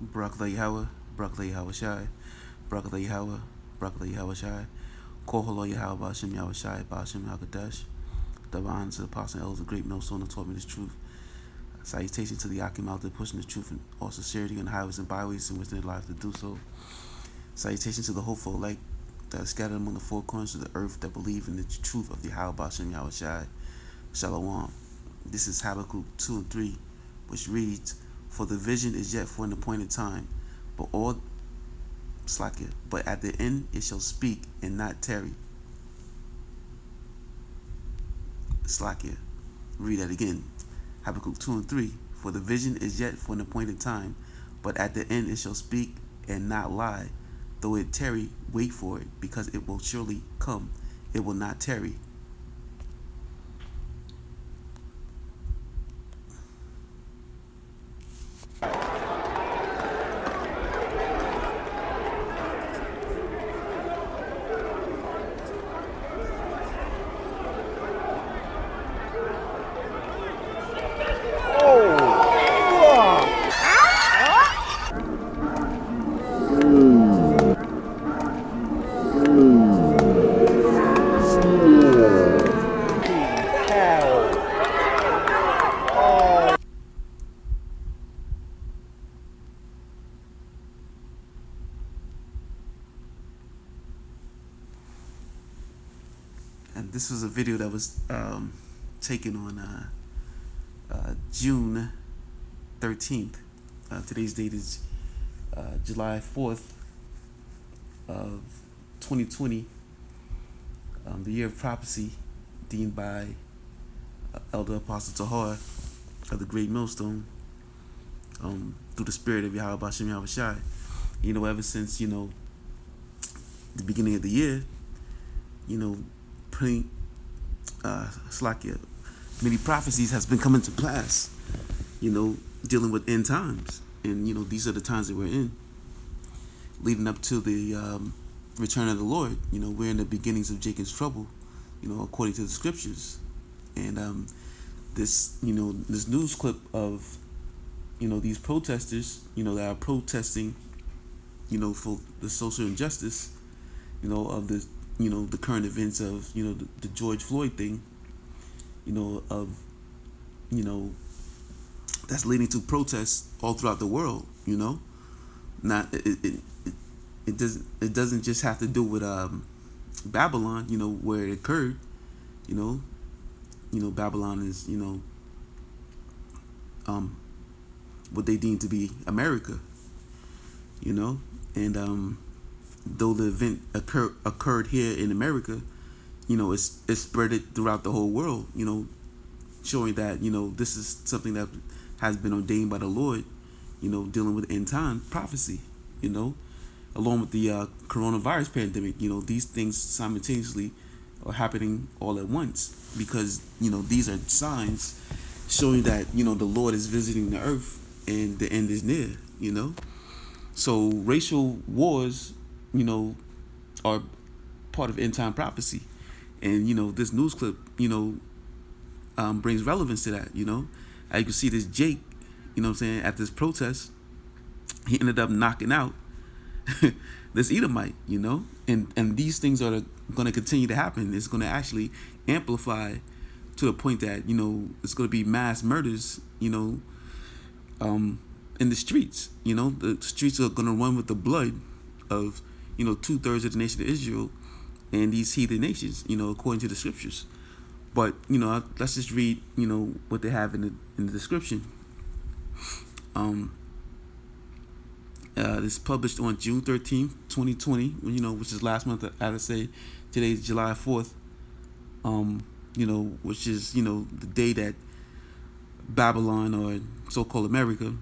Barak Yahweh, Barak Yahweh Shai, Barak Yahweh, Barak Yahweh Shai, Koholo Yahweh Bashim Yahweh Shai, Bashim Hakadosh, Divine to the Apostle and Elders, the great millstone that taught me this truth. Salutation to the Akim out there pushing the truth in all sincerity on the highways and byways in which their lives to do so. Salutation to the hopeful light that is scattered among the four corners of the earth that believe in the truth of the Yahweh Bashim Yahweh Shai. Shalom. This is Habakkuk 2 and 3, which reads, "For the vision is yet for an appointed time, but but at the end it shall speak and not tarry." Slakia. Read that again. Habakkuk 2 and 3. "For the vision is yet for an appointed time, but at the end it shall speak and not lie. Though it tarry, wait for it, because it will surely come. It will not tarry." And this was a video that was taken on June 13th. Today's date is July 4th of 2020, the year of prophecy deemed by Elder Apostle Tahar of the Great Millstone, through the spirit of Yahweh Bashem Yahweh Shai. Ever since, the beginning of the year, pretty Slakia, many prophecies has been coming to pass, dealing with end times. And, these are the times that we're in. Leading up to the return of the Lord, we're in the beginnings of Jacob's trouble, according to the scriptures. And this news clip of, these protesters, that are protesting, for the social injustice, of the current events of, the George Floyd thing, that's leading to protests all throughout the world, Not it doesn't just have to do with Babylon, where it occurred, Babylon is, what they deem to be America, and though the event occurred here in America, it's spread it throughout the whole world, showing that, this is something that has been ordained by the Lord, dealing with end time prophecy, along with the coronavirus pandemic. These things simultaneously are happening all at once, because, these are signs showing that, the Lord is visiting the earth and the end is near, So racial wars, are part of end time prophecy. And, this news clip, brings relevance to that, As you can see, this Jake, at this protest, he ended up knocking out this Edomite, and these things are going to continue to happen. It's going to actually amplify to the point that, it's going to be mass murders, in the streets. The streets are going to run with the blood of, 2/3 of the nation of Israel and these heathen nations, according to the scriptures. But, let's just read, what they have in the description. This published on June 13th, 2020, which is last month. I had to say today's July 4th, which is, the day that Babylon, or so-called America,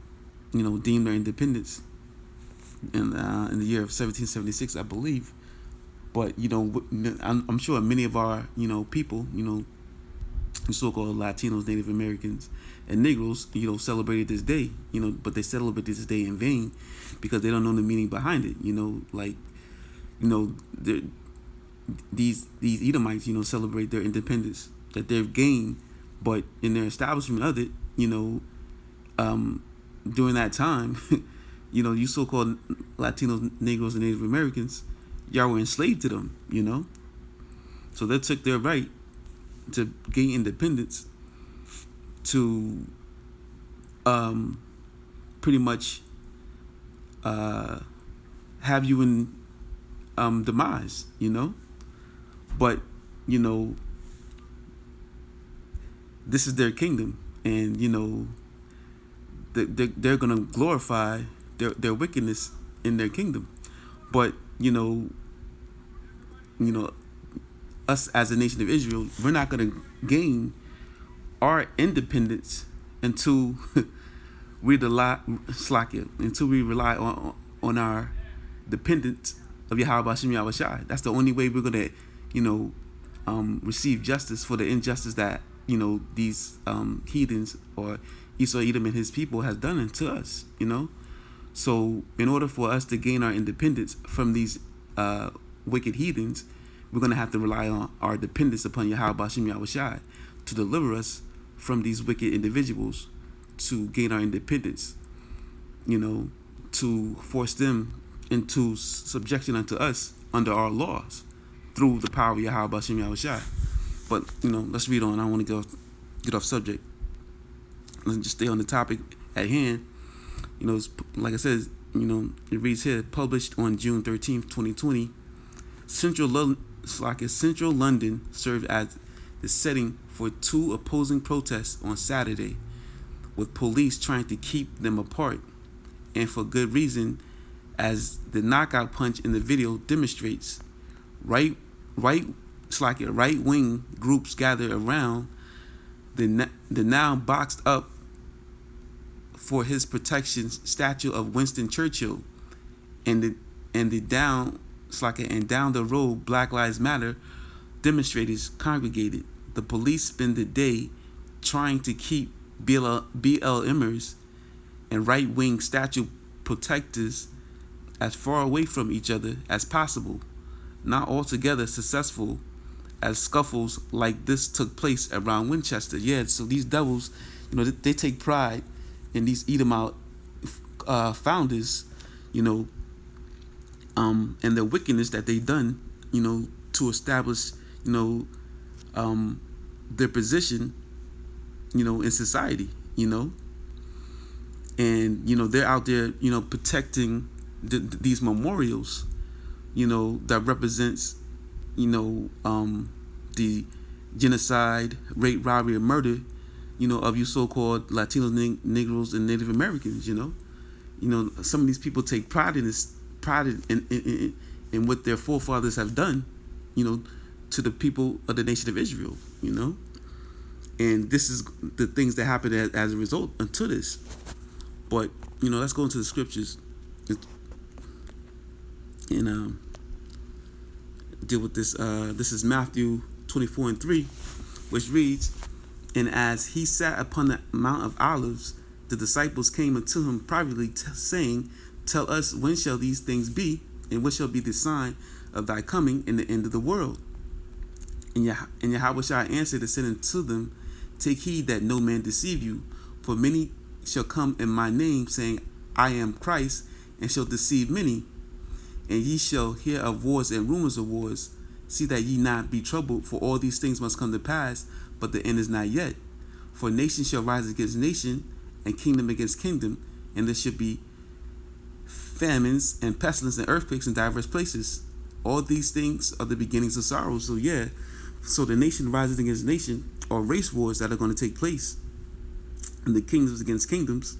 deemed their independence in the year of 1776, I believe. But, I'm sure many of our, people, so-called Latinos, Native Americans, and Negroes, celebrated this day, but they celebrate this day in vain because they don't know the meaning behind it, these Edomites, celebrate their independence that they've gained, but in their establishment of it, during that time, You so-called Latinos, Negroes, and Native Americans, y'all were enslaved to them. So they took their right to gain independence to pretty much have you in demise. But you know this is their kingdom, and they're gonna glorify their wickedness in their kingdom. But you know us as a nation of Israel, we're not gonna gain our independence until until we rely on our dependence of Yahweh Hashem Yahweh Shai. That's the only way we're gonna receive justice for the injustice that these heathens or Esau Edom and his people has done unto us. So in order for us to gain our independence from these wicked heathens, we're gonna have to rely on our dependence upon Yahweh Hashem Yahweh Shai to deliver us from these wicked individuals, to gain our independence, to force them into subjection unto us under our laws through the power of Yahweh Hashem Yahweh Shai. But let's read on. I don't want to get off subject. Let's just stay on the topic at hand. It's, like I said, it reads here, published on June 13th, 2020. Central London served as the setting for two opposing protests on Saturday, with police trying to keep them apart, and for good reason, as the knockout punch in the video demonstrates. Right-wing groups gathered around the now boxed up for his protection statue of Winston Churchill, and down the road Black Lives Matter demonstrators congregated. The police spend the day trying to keep BLMers and right-wing statue protectors as far away from each other as possible, not altogether successful, as scuffles like this took place around Winchester. Yeah, so these devils, they take pride in these Edomite founders, and the wickedness that they've done, to establish, their position, in society, and they're out there, protecting these memorials, that represents, the genocide, rape, robbery, and murder, of you so-called Latinos, Negroes, and Native Americans. Some of these people take pride in what their forefathers have done, to the people of the nation of Israel, and this is the things that happen as a result unto this. But let's go into the scriptures and deal with this. This is Matthew 24:3, which reads, "And as he sat upon the Mount of Olives, the disciples came unto him privately, saying, Tell us, when shall these things be, and what shall be the sign of thy coming in the end of the world? And Yahweh shall answer and said unto them, Take heed that no man deceive you, for many shall come in my name, saying, I am Christ, and shall deceive many. And ye shall hear of wars and rumors of wars. See that ye not be troubled, for all these things must come to pass, but the end is not yet. For nation shall rise against nation, and kingdom against kingdom, and there shall be famines and pestilence and earthquakes in diverse places. All these things are the beginnings of sorrow." So so the nation rises against nation, or race wars that are going to take place, and the kingdoms against kingdoms,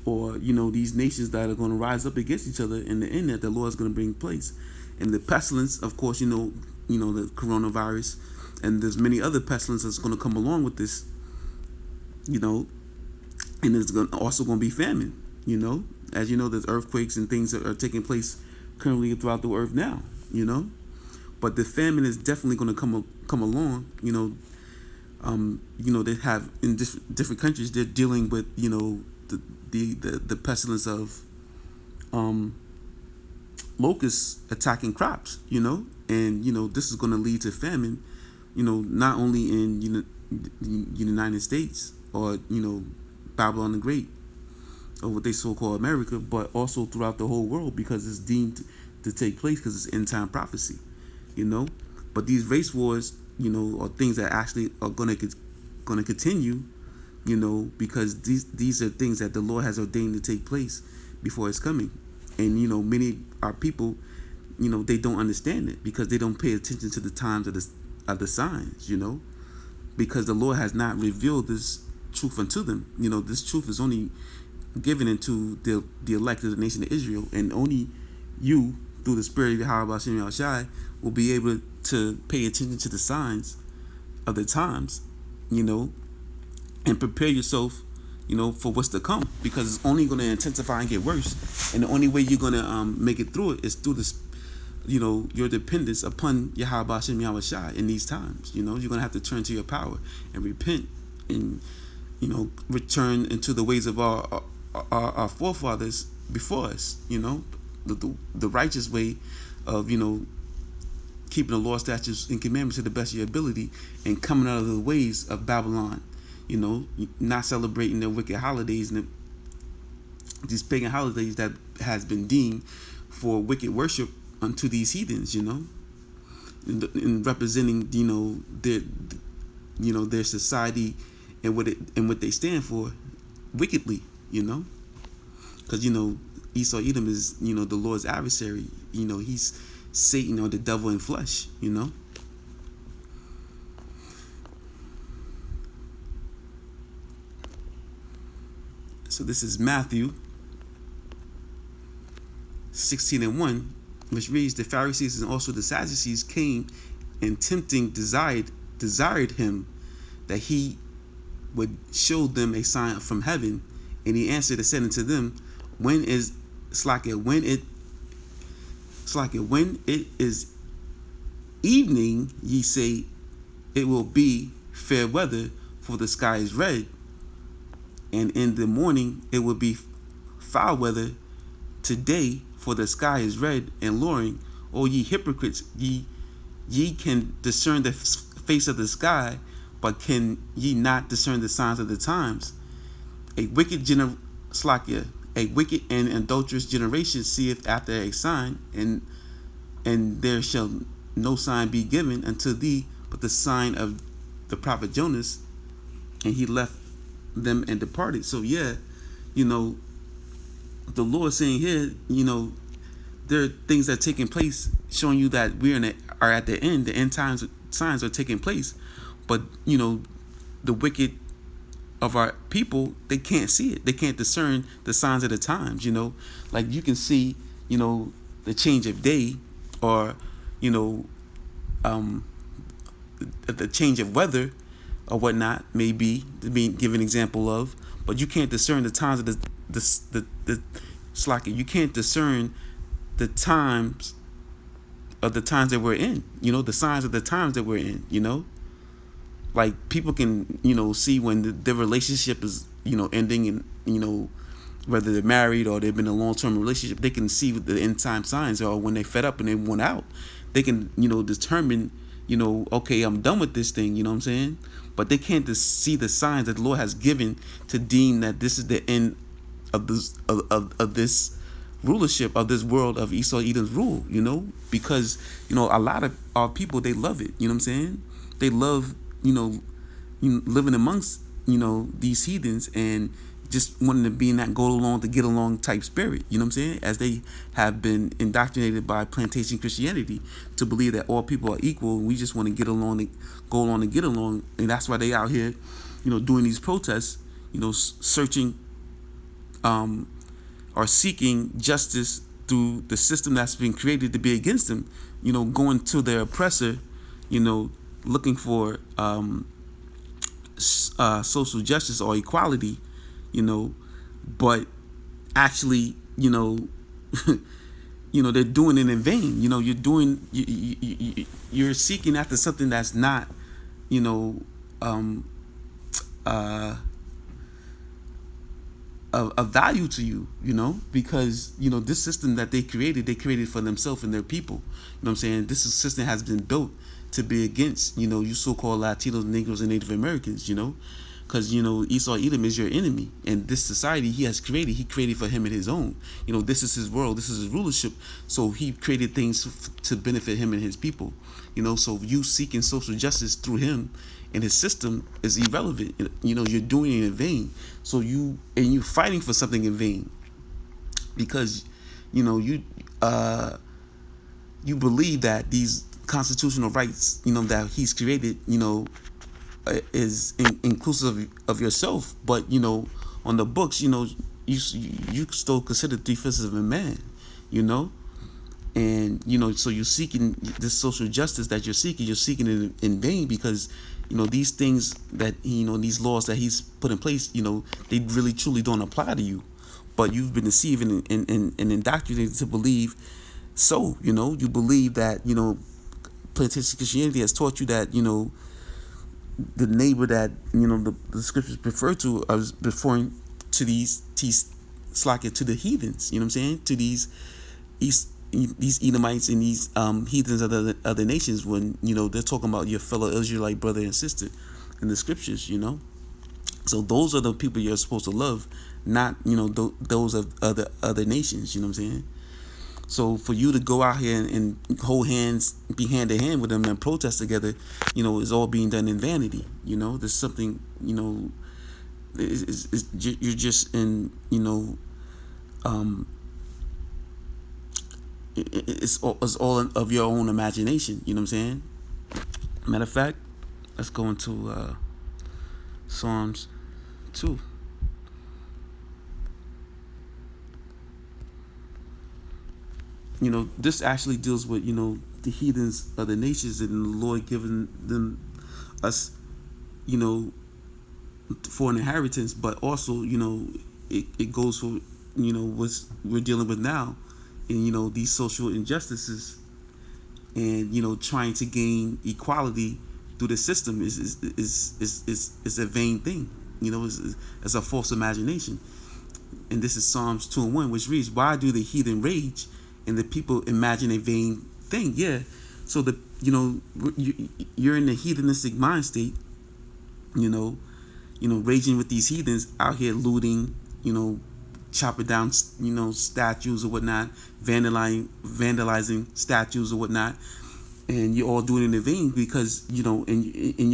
or these nations that are going to rise up against each other in the end that the Lord is going to bring place. And the pestilence, of course, the coronavirus, and there's many other pestilences that's going to come along with this, and there's also going to be famine. As there's earthquakes and things that are taking place currently throughout the earth now. But the famine is definitely going to come along. They have in different countries, they're dealing with the pestilence of locusts attacking crops. And this is going to lead to famine. Not only in the United States or Babylon the Great, of what they so-called America, but also throughout the whole world, because it's deemed to take place because it's end time prophecy, you know. But these race wars, you know, are things that actually are going to continue, you know, because these are things that the Lord has ordained to take place before His coming. And you know, many our people, you know, they don't understand it because they don't pay attention to the times of the signs, you know, because the Lord has not revealed this truth unto them. You know, this truth is only given into the elect of the nation of Israel, and only you, through the Spirit of Yahweh Hashem Yahushai, will be able to pay attention to the signs of the times, you know, and prepare yourself, you know, for what's to come, because it's only going to intensify and get worse. And the only way you're going to make it through it is through this, you know, your dependence upon Yahweh Hashem Yahushai in these times. You know, you're going to have to turn to your power and repent and, you know, return into the ways of our forefathers before us, you know, the righteous way of, you know, keeping the law, statutes, and commandments to the best of your ability, and coming out of the ways of Babylon, you know, not celebrating their wicked holidays and these pagan holidays that has been deemed for wicked worship unto these heathens, you know, in representing, you know, their society and what they stand for wickedly, you know, because, you know, Esau Edom is, you know, the Lord's adversary. You know, he's Satan or the devil in flesh, you know. So this is Matthew 16:1, which reads, the Pharisees and also the Sadducees came and tempting desired him that he would show them a sign from heaven. And he answered and said unto them, when it is evening, ye say it will be fair weather, for the sky is red, and in the morning it will be foul weather. Today, for the sky is red and lowering. O ye hypocrites, ye can discern the face of the sky, but can ye not discern the signs of the times? A wicked and adulterous generation seeth after a sign, and there shall no sign be given unto thee but the sign of the prophet Jonas. And he left them and departed. So yeah, you know, the Lord saying here, you know, there are things that are taking place showing you that we are at the end. The end times signs are taking place, but you know, the wicked of our people, they can't see it. They can't discern the signs of the times, you know. Like you can see, you know, the change of day, or, you know, the change of weather or whatnot, maybe to be give an example of, but you can't discern the times of the slacky. You can't discern the times of the times that we're in, you know, the signs of the times that we're in, you know. Like people can, you know, see when their relationship is, you know, ending, and, you know, whether they're married or they've been in a long-term relationship, they can see the end time signs, or when they fed up and they want out, they can, you know, determine, you know, okay, I'm done with this thing, you know what I'm saying? But they can't just see the signs that the Lord has given to deem that this is the end of this of this rulership of this world of Esau Edom's rule, you know, because, you know, a lot of our people, they love it, you know what I'm saying? They love, you know, living amongst, you know, these heathens, and just wanting to be in that to get along type spirit, you know what I'm saying? As they have been indoctrinated by plantation Christianity to believe that all people are equal, and we just want to get along and go along and get along. And that's why they out here, you know, doing these protests, you know, searching or seeking justice through the system that's been created to be against them, you know, going to their oppressor, you know, looking for social justice or equality, you know, but actually, you know, you know, they're doing it in vain. You know, you're seeking after something that's not, you know, of value to you, you know, because, you know, this system that they created for themselves and their people. You know what I'm saying? This system has been built to be against, you know, you so-called Latinos, Negroes, and Native Americans, you know, because Esau Edom is your enemy, and this society he created for him and his own. This is his world, this is his rulership, so he created things to benefit him and his people. So you seeking social justice through him and his system is irrelevant. You're doing it in vain. So you fighting for something in vain, because you believe that these constitutional rights that he's created is inclusive of yourself, but on the books you still consider three-fifths of a man, and so you're seeking this social justice that you're seeking it in vain, because these things that these laws that he's put in place, they really truly don't apply to you, but you've been deceived and indoctrinated to believe. So you believe that plantation Christianity has taught you that the neighbor that the scriptures refer to as referring to these to the heathens, you know what I'm saying, to these Edomites and these heathens of the other nations, when they're talking about your fellow Israelite brother and sister in the scriptures. So those are the people you're supposed to love, not those of other nations. You know what I'm saying? So for you to go out here and hold hands, be hand to hand with them and protest together, is all being done in vanity. There's something, you're just in, it's all of your own imagination. You know what I'm saying? Matter of fact, let's go into Psalms 2. This actually deals with the heathens of the nations, and the Lord giving them us for an inheritance, but also it goes for what we're dealing with now, and these social injustices, and trying to gain equality through the system is a vain thing. It's a false imagination. And this is Psalms 2:1, which reads, "Why do the heathen rage and the people imagine a vain thing?" Yeah. So you're in the heathenistic mind state, raging with these heathens out here looting, chopping down, statues or whatnot, vandalizing statues or whatnot, and you're all doing it in vain, because in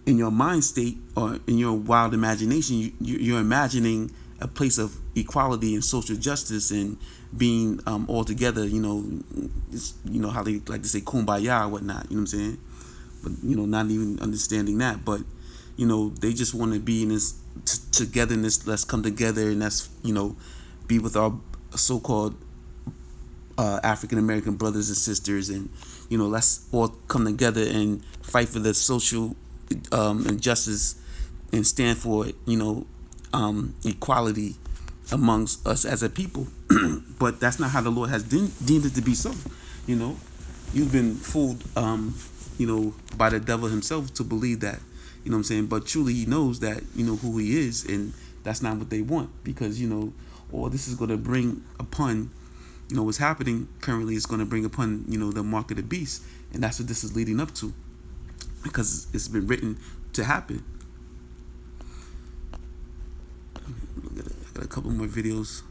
your mind state, or in your wild imagination, you're imagining a place of equality and social justice and being all together. How they like to say kumbaya or whatnot. You know what I'm saying? But not even understanding that. But they just want to be in this togetherness. Let's come together and let's be with our so-called African American brothers and sisters, and let's all come together and fight for the social injustice and stand for equality amongst us as a people. But that's not how the Lord has deemed it to be. So you've been fooled by the devil himself to believe that, what I'm saying. But truly he knows that who he is, and that's not what they want, because all this is going to bring upon what's happening currently is going to bring upon the mark of the beast, and that's what this is leading up to, because it's been written to happen. I got a couple more videos.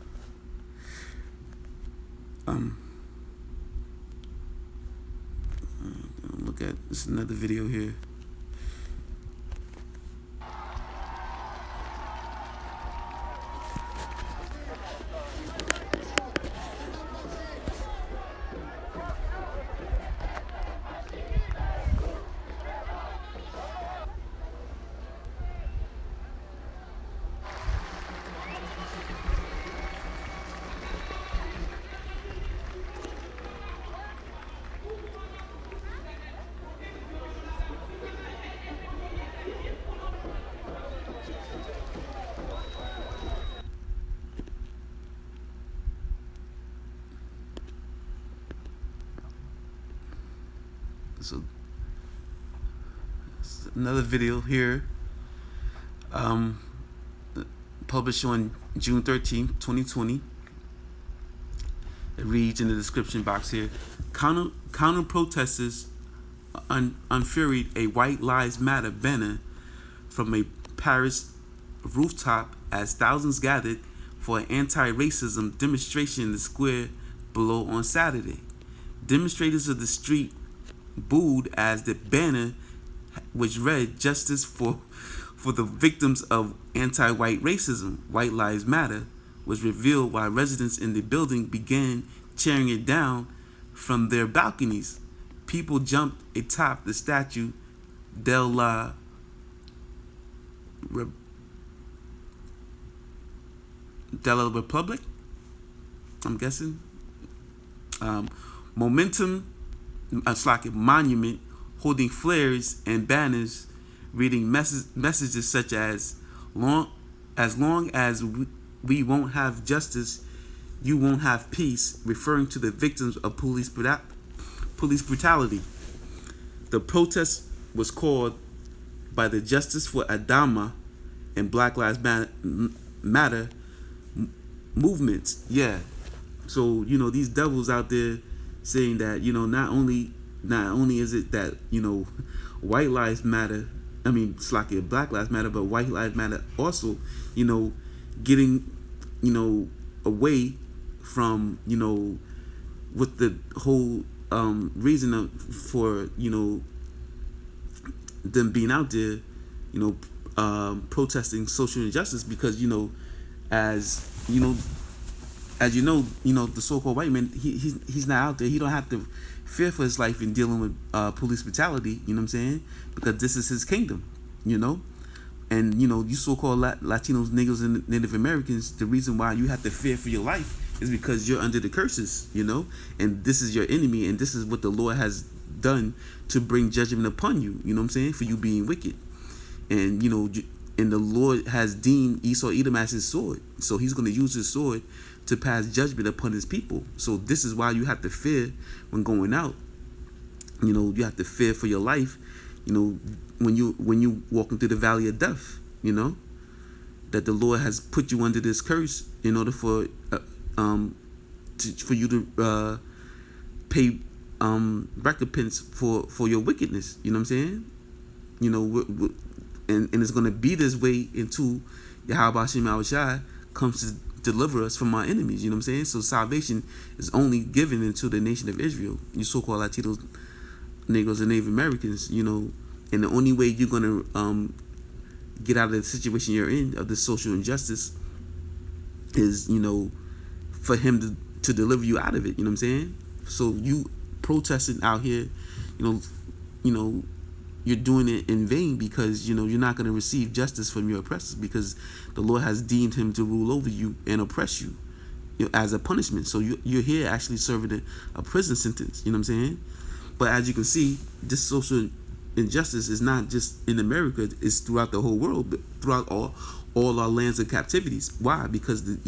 Look at this, another video here. So another video here, published on June 13th, 2020. It reads in the description box here: counter protesters unfurled a White Lives Matter banner from a Paris rooftop as thousands gathered for an anti-racism demonstration in the square below on Saturday. Demonstrators of the street booed as the banner, which read "Justice for the victims of anti-white racism, White Lives Matter," was revealed while residents in the building began cheering it down from their balconies. People jumped atop the statue de la Republic, I'm guessing. Momentum, it's like a monument holding flares and banners reading messages such as long as we won't have justice, you won't have peace, referring to the victims of police brutality. The protest was called by the Justice for Adama and Black Lives Matter movements. Yeah. So, these devils out there saying that, not only is it that, white lives matter, it's like Black Lives Matter, but white lives matter also, getting, away from, with the whole reason for, them being out there, protesting social injustice because, as the so-called white man, he's not out there. He don't have to fear for his life in dealing with police brutality. You know what I'm saying? Because this is his kingdom. And you so-called Latinos, Negroes, and Native Americans. The reason why you have to fear for your life is because you're under the curses. And this is your enemy, and this is what the Lord has done to bring judgment upon you. You know what I'm saying? For you being wicked, and and the Lord has deemed Esau Edom as his sword. So he's going to use his sword to pass judgment upon his people. So this is why you have to fear when going out. You have to fear for your life. When you walking through the valley of death. That the Lord has put you under this curse in order for you to pay recompense for your wickedness. You know what I'm saying? And it's going to be this way until Yahweh Hashem Yahushua comes to deliver us from our enemies. You know what I'm saying? So salvation is only given into the nation of Israel. You so-called Latinos, Negroes, and Native Americans. And the only way you're going to get out of the situation you're in, of the social injustice, is, for him to deliver you out of it. You know what I'm saying? So you protesting out here, you're doing it in vain because, you're not going to receive justice from your oppressors because the Lord has deemed him to rule over you and oppress you, as a punishment. So you're here actually serving a prison sentence. You know what I'm saying? But as you can see, this social injustice is not just in America, it's throughout the whole world, but throughout all our lands of captivities. Why? Because the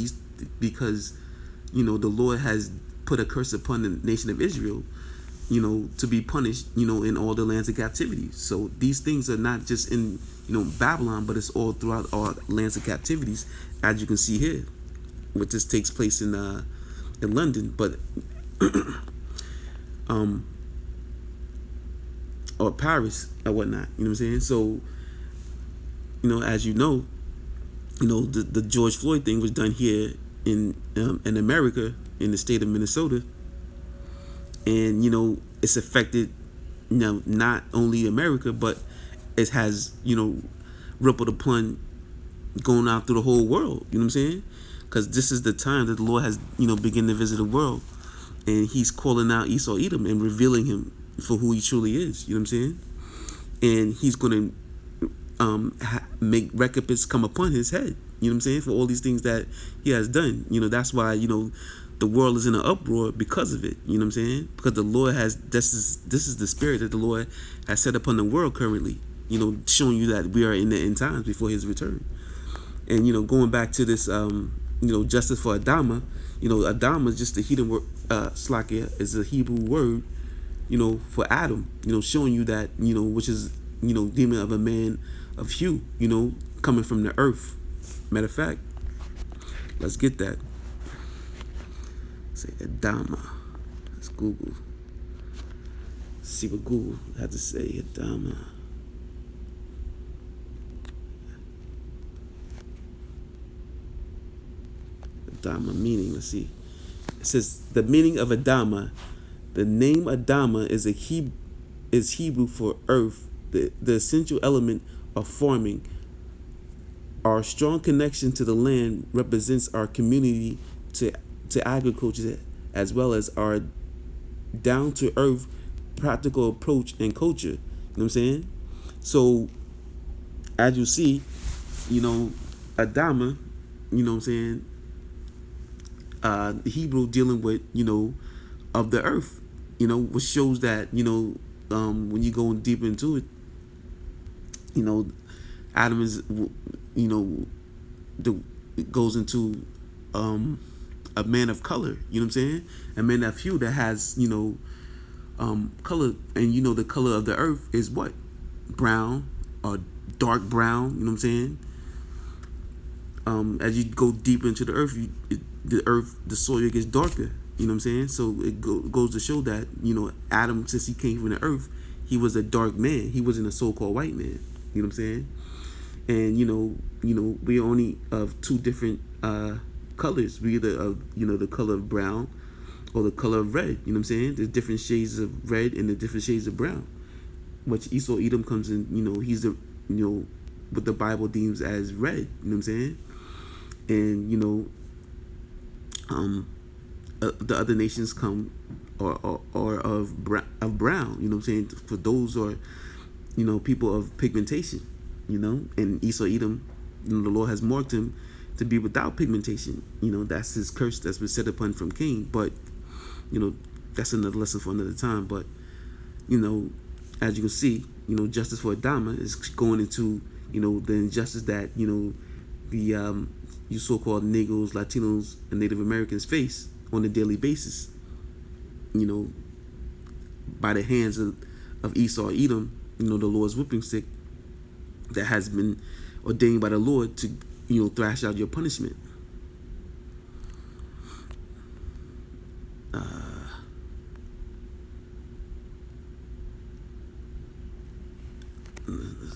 Lord has put a curse upon the nation of Israel, to be punished, in all the lands of captivity. So these things are not just in, Babylon, but it's all throughout all lands of captivities, as you can see here, which just takes place in London, but or Paris or whatnot. You know what I'm saying? So, as the George Floyd thing was done here in America, in the state of Minnesota. And, it's affected, not only America, but it has, rippled upon going out through the whole world. You know what I'm saying? Because this is the time that the Lord has, begun to visit the world. And he's calling out Esau Edom and revealing him for who he truly is. You know what I'm saying? And he's going to make recompense come upon his head. You know what I'm saying? For all these things that he has done. That's why, the world is in an uproar because of it. You know what I'm saying? Because the Lord has, this is the spirit that the Lord has set upon the world currently, showing you that we are in the end times before his return. And, going back to this, justice for Adama, Adama is just a Hebrew word, Slakia is a Hebrew word, for Adam, showing you that, which is, demon of a man of hue, coming from the earth. Matter of fact, let's get that. Say Adama. Let's Google. See what Google had to say. Adama. Adama meaning. Let's see. It says the meaning of Adama. The name Adama is Hebrew for earth, the essential element of farming. Our strong connection to the land represents our community to agriculture, as well as our down to earth practical approach and culture. You know what I'm saying? So as you see, Adama, you know what I'm saying, the Hebrew dealing with, of the earth, which shows that, when you go deep into it, Adam is, it goes into a man of color, you know what I'm saying? A man of hue that has, color, and the color of the earth is what? Brown or dark brown, you know what I'm saying? As you go deeper into the earth, the soil gets darker, you know what I'm saying? So it goes to show that, Adam, since he came from the earth, he was a dark man. He wasn't a so-called white man, you know what I'm saying? And, we're only of two different colors. We either of, the color of brown or the color of red, you know what I'm saying? There's different shades of red and the different shades of brown. Which Esau Edom comes in, he's the, what the Bible deems as red, you know what I'm saying? And, the other nations come or of brown, you know what I'm saying? For those are, people of pigmentation, and Esau Edom, the Lord has marked him to be without pigmentation. That's his curse that's been set upon from Cain. But, that's another lesson for another time. But, as you can see, justice for Adama is going into, the injustice that, the you so-called Negroes, Latinos, and Native Americans face on a daily basis, by the hands of Esau Edom, the Lord's whipping stick that has been ordained by the Lord to, thrash out your punishment.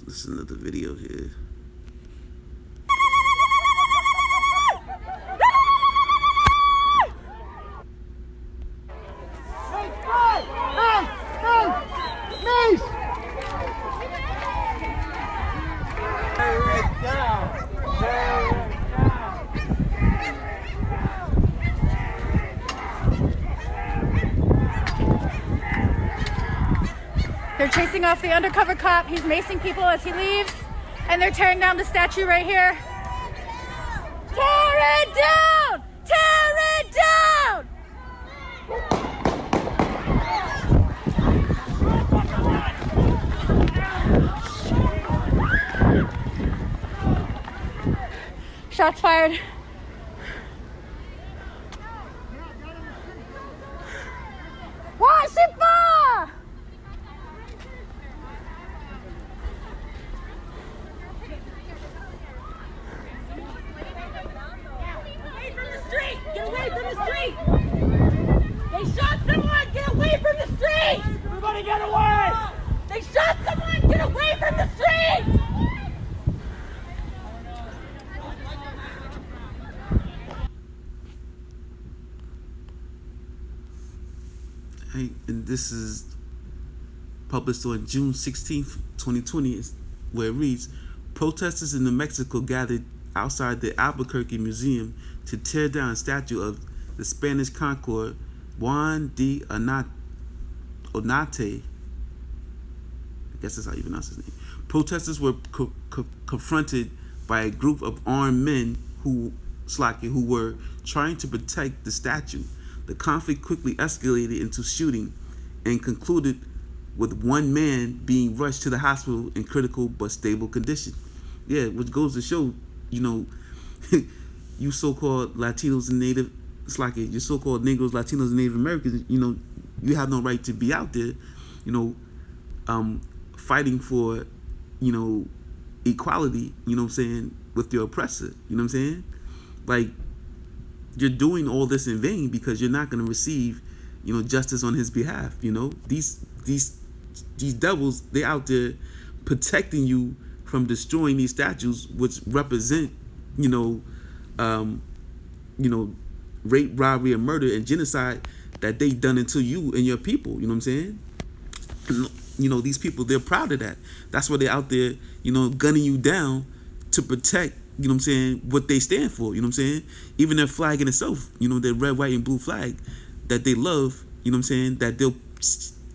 This is another video here. They're chasing off the undercover cop. He's macing people as he leaves. And they're tearing down the statue right here. Tear it down! Tear it down! Shots fired. Washipa! Get away from the street! They shot someone! Get away from the street! Everybody get away! They shot someone! Get away from the street! Hey, and this is published on June 16th, 2020, where it reads, protesters in New Mexico gathered outside the Albuquerque Museum to tear down a statue of the Spanish conqueror Juan de Onate. I guess that's how you pronounce his name. Protesters were confronted by a group of armed men who were trying to protect the statue. The conflict quickly escalated into shooting and concluded with one man being rushed to the hospital in critical but stable condition. Yeah, which goes to show, you so-called Latinos and Native, you so-called Negroes, Latinos, and Native Americans, you have no right to be out there, fighting for, equality, with your oppressor, you know what I'm saying? Like, you're doing all this in vain because you're not going to receive, justice on his behalf. These devils, they're out there protecting you from destroying these statues, which represent, rape, robbery, and murder and genocide that they done into you and your people. You know what I'm saying? You know, these people, they're proud of that. That's why they're out there, you know, gunning you down to protect, you know what I'm saying, what they stand for. You know what I'm saying? Even their flag in itself, you know, their red, white, and blue flag that they love, you know what I'm saying, that they'll,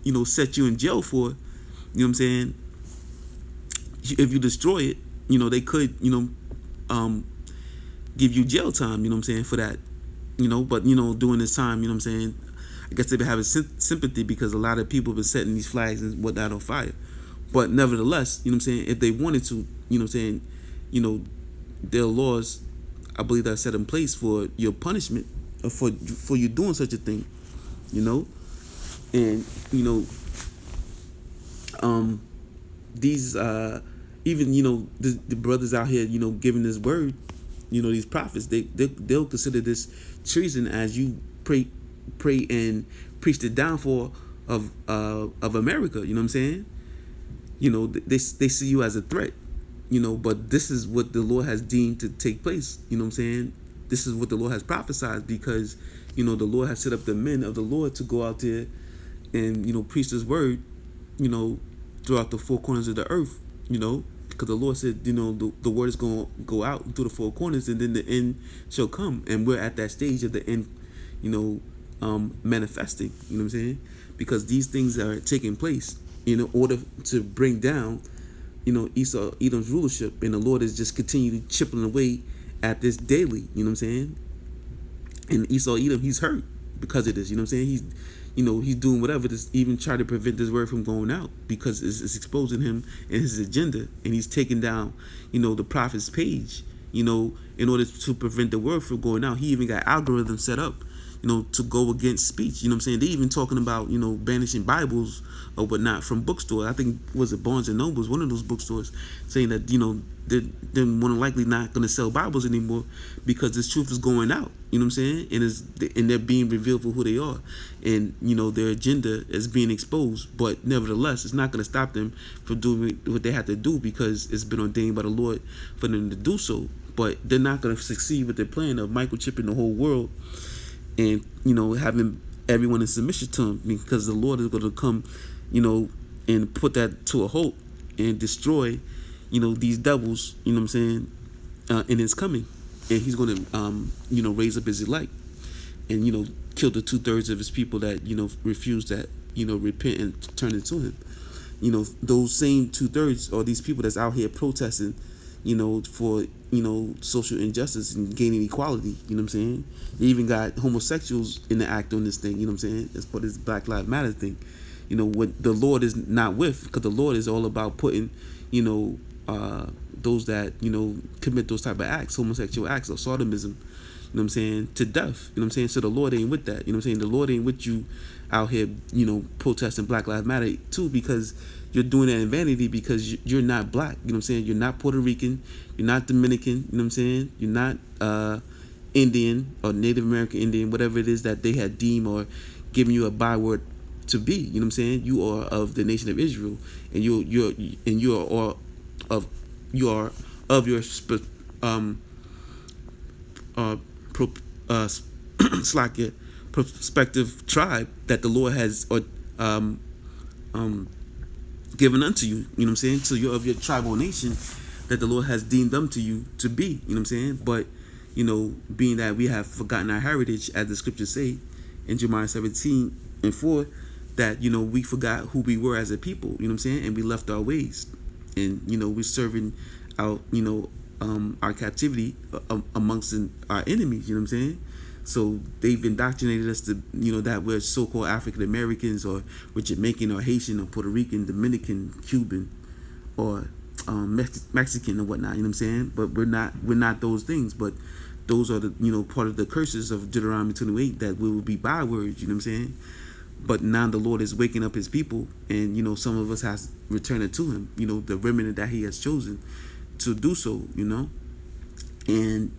you know, set you in jail for, you know what I'm saying? If you destroy it, you know, they could, you know, give you jail time, you know what I'm saying, for that, you know. But, you know, during this time, you know what I'm saying, I guess they've been having sympathy because a lot of people have been setting these flags and whatnot on fire. But nevertheless, you know what I'm saying, if they wanted to, you know what I'm saying, you know, there are laws, I believe, that are set in place for your punishment for you doing such a thing, you know. And, you know, these even, you know, the brothers out here, you know, giving this word, you know, these prophets, they'll consider this treason as you pray and preach the downfall of America. You know what I'm saying? You know, they see you as a threat. You know, but this is what the Lord has deemed to take place. You know what I'm saying? This is what the Lord has prophesied, because, you know, the Lord has set up the men of the Lord to go out there and, you know, preach this word, you know, throughout the four corners of the earth. You know, because the Lord said, you know, the word is going to go out through the four corners, and then the end shall come. And we're at that stage of the end, you know, manifesting. You know what I'm saying? Because these things are taking place in order to bring down, you know, Esau, Edom's rulership, and the Lord is just continually chipping away at this daily. You know what I'm saying? And Esau, Edom, he's hurt because of this. You know what I'm saying? He's, you know, he's doing whatever to even try to prevent this word from going out, because it's exposing him and his agenda, and he's taking down, you know, the prophet's page, you know, in order to prevent the word from going out. He even got algorithms set up, you know, to go against speech. You know what I'm saying? They even talking about, you know, banishing Bibles or whatnot from bookstores. I think, was it Barnes and Nobles, one of those bookstores, saying that, you know, they're more than likely not going to sell Bibles anymore because this truth is going out. You know what I'm saying? And they're being revealed for who they are, and, you know, their agenda is being exposed. But nevertheless, it's not going to stop them from doing what they have to do, because it's been ordained by the Lord for them to do so. But they're not going to succeed with their plan of microchipping the whole world and, you know, having everyone in submission to him, because the Lord is going to come, you know, and put that to a halt and destroy, you know, these devils, you know what I'm saying, in his coming. And he's going to, you know, raise up his elect and, you know, kill the 2/3 of his people that, you know, refuse that, you know, repent and turn into him. You know, those same 2/3 are these people that's out here protesting, you know, for, you know, social injustice and gaining equality. You know what I'm saying? They even got homosexuals in the act on this thing. You know what I'm saying? As part of this Black Lives Matter thing. You know, what the Lord is not with, because the Lord is all about putting, you know, those that, you know, commit those type of acts, homosexual acts or sodomism, you know what I'm saying, to death. You know what I'm saying? So the Lord ain't with that. You know what I'm saying? The Lord ain't with you out here, you know, protesting Black Lives Matter too, because you're doing that in vanity, because you're not black. You know what I'm saying? You're not Puerto Rican. You're not Dominican. You know what I'm saying? You're not Indian or Native American Indian, whatever it is that they had deemed or given you a byword to be. You know what I'm saying? You are of the nation of Israel, and you are of your prospective tribe that the Lord has given unto you. You know what I'm saying? So you're of your tribal nation that the Lord has deemed them to you to be. You know what I'm saying? But, you know, being that we have forgotten our heritage, as the scriptures say in Jeremiah 17:4, that, you know, we forgot who we were as a people. You know what I'm saying? And we left our ways, and, you know, we're serving out, you know, our captivity amongst our enemies. You know what I'm saying? So they've indoctrinated us to, you know, that we're so-called African Americans, or we're Jamaican or Haitian or Puerto Rican, Dominican, Cuban, or Mexican or whatnot. You know what I'm saying? But we're not those things. But those are the, you know, part of the curses of Deuteronomy 28, that we will be bywords. You know what I'm saying? But now the Lord is waking up his people, and, you know, some of us has returned to him, you know, the remnant that he has chosen to do so, you know. And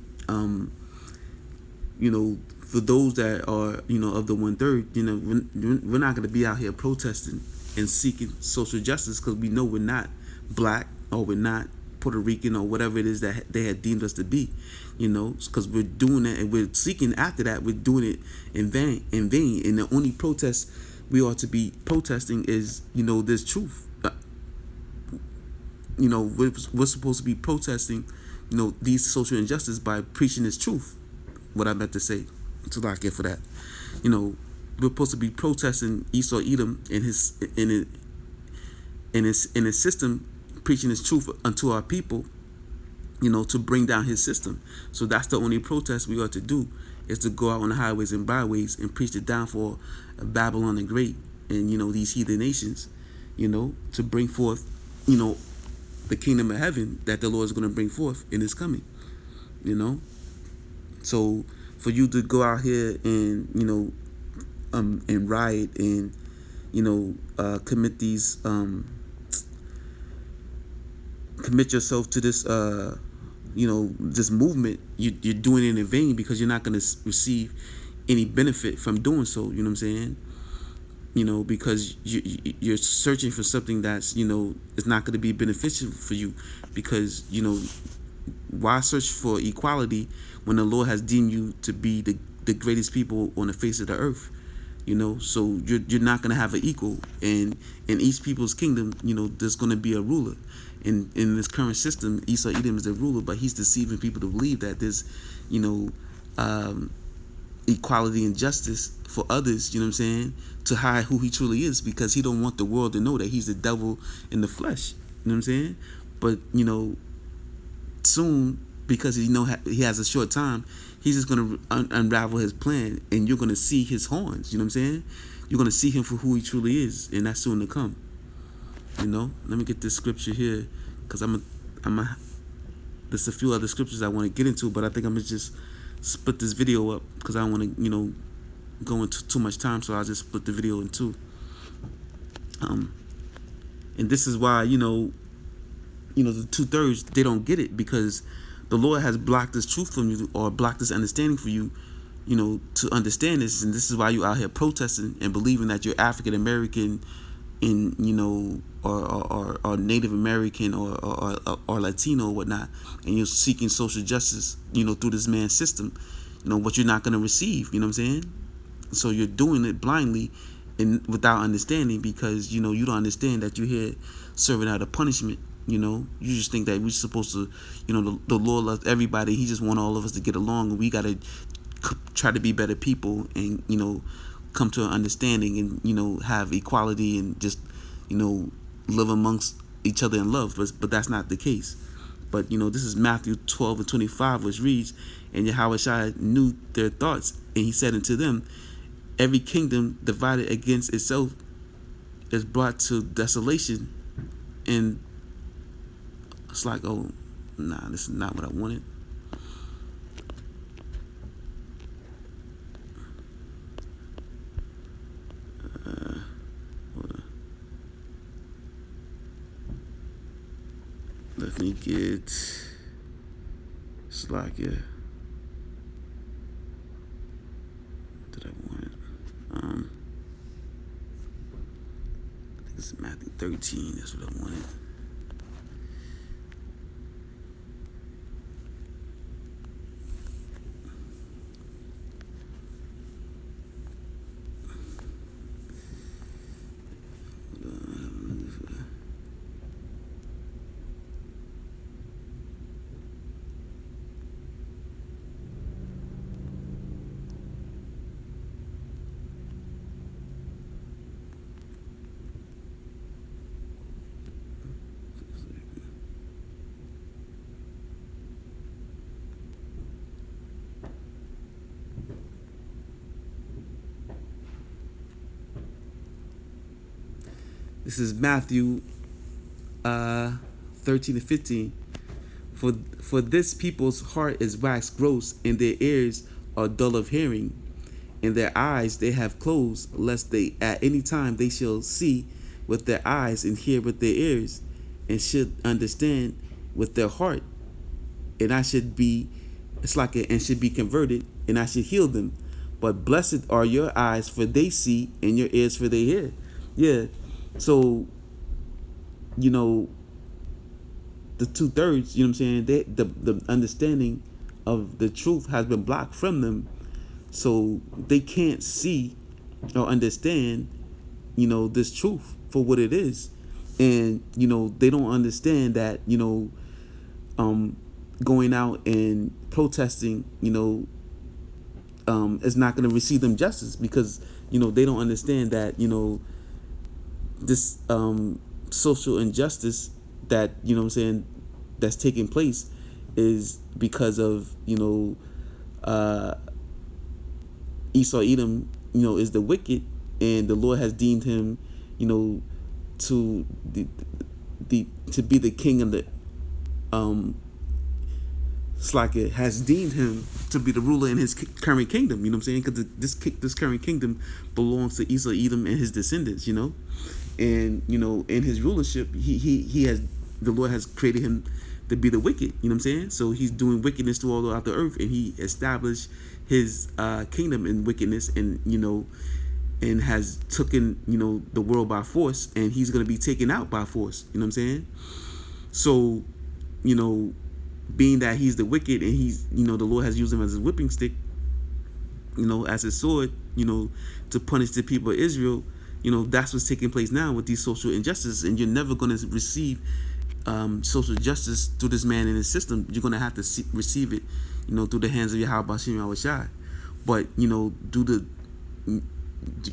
you know, for those that are, you know, of the 1/3, you know, we're not going to be out here protesting and seeking social justice, because we know we're not black, or we're not Puerto Rican or whatever it is that they had deemed us to be, because we're doing that and we're seeking after that. We're doing it in vain, and the only protest we ought to be protesting is, this truth. We're supposed to be protesting, these social injustices by preaching this truth. What I meant to say, to lock in for that, we're supposed to be protesting Esau Edom and his system, preaching his truth unto our people, to bring down his system. So that's the only protest we ought to do, is to go out on the highways and byways and preach the downfall of Babylon the Great and, these heathen nations, to bring forth, the kingdom of heaven that the Lord is going to bring forth in his coming, So for you to go out here and, and riot and, commit these, commit yourself to this, this movement, you're doing it in vain, because you're not going to receive any benefit from doing so. You know what I'm saying? Because you're searching for something that's, is not going to be beneficial for you, because, why search for equality when the Lord has deemed you to be the greatest people on the face of the earth? So you're not going to have an equal, and in each people's kingdom, there's going to be a ruler. In this current system, Esau Edom is the ruler, but he's deceiving people to believe that there's, equality and justice for others, to hide who he truly is, because he don't want the world to know that he's the devil in the flesh. You know what I'm saying? But, soon, because he has a short time, he's just going to unravel his plan, and you're going to see his horns. You know what I'm saying? You're going to see him for who he truly is, and that's soon to come. Let me get this scripture here, because there's a few other scriptures I want to get into, but I think I'm going to just split this video up, because I don't want to, go into too much time, so I'll just split the video in two. And this is why, the 2/3, they don't get it, because the Lord has blocked this truth from you, or blocked this understanding for you, to understand this. And this is why you out here protesting and believing that you're African American, or Native American, or Latino or whatnot, and you're seeking social justice, through this man's system, what you're not going to receive. You know what I'm saying? So you're doing it blindly and without understanding, because you don't understand that you're here serving out a punishment. You just think that we're supposed to, the Lord loves everybody. He just wants all of us to get along, and we got to try to be better people, and come to an understanding, and have equality, and just live amongst each other in love. But that's not the case. But this is Matthew 12:25, which reads, "And Yahushua knew their thoughts, and he said unto them, Every kingdom divided against itself is brought to desolation." And it's like, oh, nah, this is not what I wanted. Hold on. Let me get Slack, yeah. Did I want it? I think it's Matthew 13. That's what I wanted. This is Matthew 13-15. For this people's heart is waxed gross, and their ears are dull of hearing, and their eyes they have closed, lest they at any time they shall see with their eyes, and hear with their ears, and should understand with their heart, and I should be and should be converted, and I should heal them. But blessed are your eyes, for they see, and your ears, for they hear. Yeah. So, the 2/3, you know what I'm saying, the understanding of the truth has been blocked from them, so they can't see or understand, this truth for what it is. And they don't understand that, going out and protesting, is not going to receive them justice, because they don't understand that this social injustice that what I'm saying, that's taking place is because of Esau Edom, is the wicked, and the Lord has deemed him, to to be the king of the Slacker has deemed him to be the ruler in his current kingdom. You know what I'm saying? Because this current kingdom belongs to Esau Edom and his descendants. And in his rulership, he has, the Lord has created him to be the wicked. You know what I'm saying? So he's doing wickedness throughout the earth, and he established his kingdom in wickedness, and and has taken the world by force, and he's going to be taken out by force. You know what I'm saying? So being that he's the wicked, and he's the Lord has used him as a whipping stick, as a sword, to punish the people of Israel. That's what's taking place now with these social injustices, and you're never going to receive social justice through this man in his system. You're going to have to receive it through the hands of Yahweh Hashem Yahushai. But due to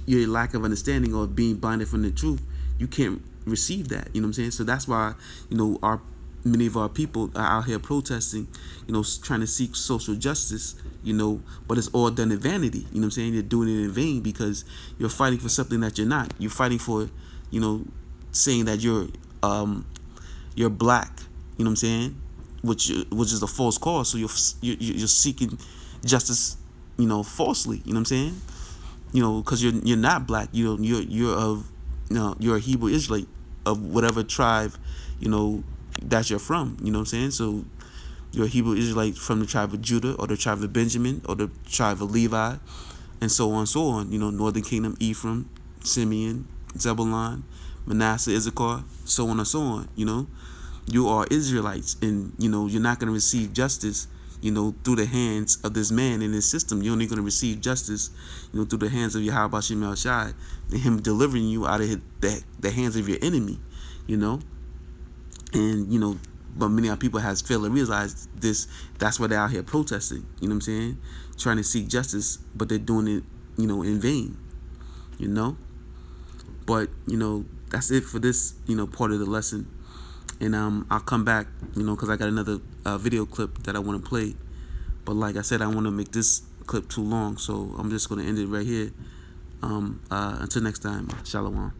your lack of understanding or being blinded from the truth, you can't receive that. You know what I'm saying? So that's why many of our people are out here protesting, trying to seek social justice, but it's all done in vanity. You know what I'm saying? You're doing it in vain, because you're fighting for something that you're not. You're fighting for, saying that you're black. You know what I'm saying? Which is a false cause. So you're seeking justice, falsely. You know what I'm saying? Because you're not black. You're a Hebrew Israelite of whatever tribe, that you're from. You know what I'm saying? So you're a Hebrew Israelite from the tribe of Judah, or the tribe of Benjamin, or the tribe of Levi, and so on, so on. Northern Kingdom, Ephraim, Simeon, Zebulun, Manasseh, Issachar, so on and so on. You are Israelites, and you're not going to receive justice through the hands of this man in his system. You're only going to receive justice through the hands of Yahweh Hashem Yahushai, and him delivering you out of the hands of your enemy. And but many of our people has failed to realize this. That's why they're out here protesting. You know what I'm saying? Trying to seek justice, but they're doing it in vain. But that's it for this part of the lesson. And I'll come back because I got another video clip that I want to play. But like I said, I want to make this clip too long, so I'm just going to end it right here. Until next time, shalom.